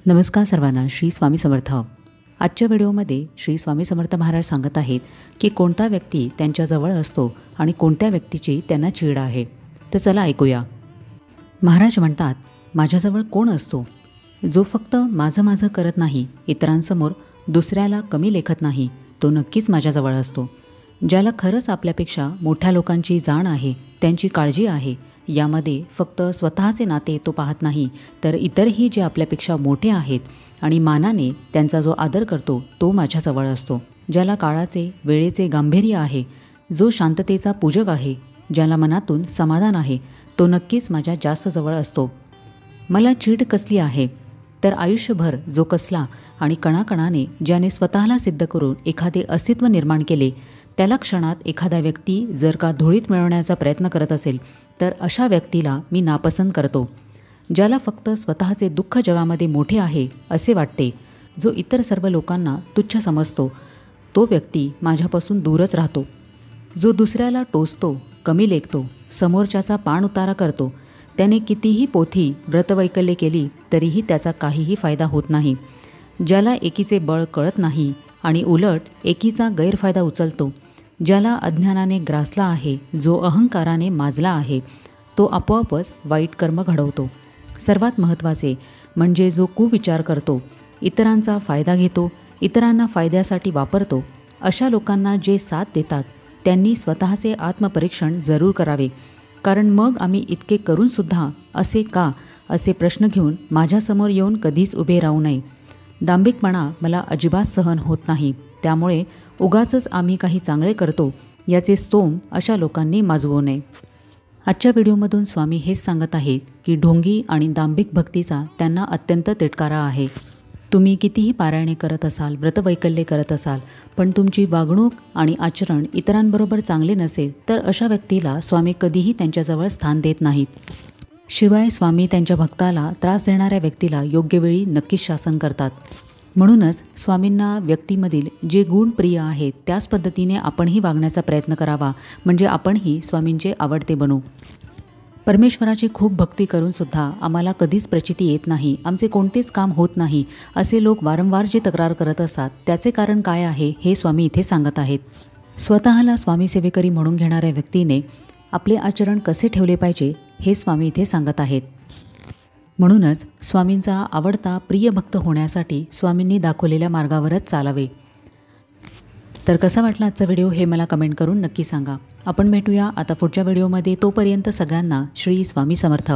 नमस्कार सर्वांना. श्री स्वामी समर्थ. आजच्या व्हिडिओमध्ये श्री स्वामी समर्थ महाराज सांगत आहेत की कोणता व्यक्ती त्यांच्याजवळ असतो आणि कोणत्या व्यक्तीची त्यांना चीड आहे. तर चला ऐकूया. महाराज म्हणतात, माझ्याजवळ कोण असतो जो फक्त माझं करत नाही, इतरांसमोर दुसऱ्याला कमी लेखत नाही, तो नक्कीच माझ्याजवळ असतो. ज्याला खरंच आपल्यापेक्षा मोठ्या लोकांची जाण आहे, त्यांची काळजी आहे, यामध्ये फक्त स्वतःचे नाते तो पाहत नाही, तर इतरही जे आपल्यापेक्षा मोठे आहेत आणि मानाने त्यांचा जो आदर करतो तो माझ्याजवळ असतो. ज्याला काळाचे वेळेचे गांभीर्य आहे, जो शांततेचा पूजक आहे, ज्याला मनातून समाधान आहे, तो नक्कीच माझ्या जास्त जवळ असतो. मला चीड कसली आहे तर आयुष्यभर जो कसला आणि कणाकणाने ज्याने स्वतःला सिद्ध करून एखादे अस्तित्व निर्माण केले, त्याला क्षणात एखादा व्यक्ती जर का धुळीत मिळवण्याचा प्रयत्न करत असेल तर अशा व्यक्तीला मी नापसंत करतो. ज्याला फक्त स्वतःचे दुःख जगामध्ये मोठे आहे असे वाटते, जो इतर सर्व लोकांना तुच्छ समजतो, तो व्यक्ती माझ्यापासून दूरच राहतो. जो दुसऱ्याला टोचतो, कमी लेखतो, समोरच्याचा पाणउतारा करतो, त्याने कितीही पोथी व्रतवैकल्ये केली तरीही त्याचा काहीही फायदा होत नाही. ज्याला एकीचे बळ कळत नाही आणि उलट एकीचा गैरफायदा उचलतो, ज्याला अज्ञानाने ग्रासला आहे, जो अहंकाराने माजला आहे, तो आपोआपच वाईट कर्म घडवतो. सर्वात महत्त्वाचे म्हणजे जो कुविचार करतो, इतरांचा फायदा घेतो, इतरांना फायद्यासाठी वापरतो, अशा लोकांना जे साथ देतात त्यांनी स्वतःचे आत्मपरीक्षण जरूर करावे. कारण मग आम्ही इतके करूनसुद्धा असे का, असे प्रश्न घेऊन माझ्यासमोर येऊन कधीच उभे राहू नये. दांभिकपणा मला अजिबात सहन होत नाही. त्यामुळे उगाचच आम्ही काही चांगले करतो याचे स्तोम अशा लोकांनी माजवू नये. आजच्या व्हिडिओमधून स्वामी हेच सांगत आहेत की ढोंगी आणि दांभिक भक्तीचा त्यांना अत्यंत तिटकारा आहे. तुम्ही कितीही पारायणे करत असाल, व्रतवैकल्ये करत असाल, पण तुमची वागणूक आणि आचरण इतरांबरोबर चांगले नसेल तर अशा व्यक्तीला स्वामी कधीही त्यांच्याजवळ स्थान देत नाहीत. शिवाय स्वामी त्यांच्या भक्ताला त्रास देणाऱ्या व्यक्तीला योग्य वेळी नक्कीच शासन करतात. म्हणूनच स्वामींना व्यक्तीमधील जे गुण प्रिय आहेत त्याच पद्धतीने आपणही वागण्याचा प्रयत्न करावा, म्हणजे आपणही स्वामींचे आवडते बनू. परमेश्वराची खूप भक्ती करूनसुद्धा आम्हाला कधीच प्रचिती येत नाही, आमचे कोणतेच काम होत नाही, असे लोक वारंवार जे तक्रार करत असतात त्याचे कारण काय आहे हे स्वामी इथे सांगत आहेत. स्वतःला स्वामी सेवेकरी म्हणून घेणाऱ्या व्यक्तीने आपले आचरण कसे ठेवले पाहिजे हे स्वामी इथे सांगत आहेत. म्हणूनच स्वामींचा आवडता प्रिय भक्त होण्यासाठी स्वामींनी दाखवलेल्या मार्गावरच चालावे. तर कसा वाटला आजचा व्हिडिओ हे मला कमेंट करून नक्की सांगा. आपण भेटूया आता पुढच्या व्हिडिओमध्ये. तोपर्यंत सगळ्यांना श्री स्वामी समर्थ.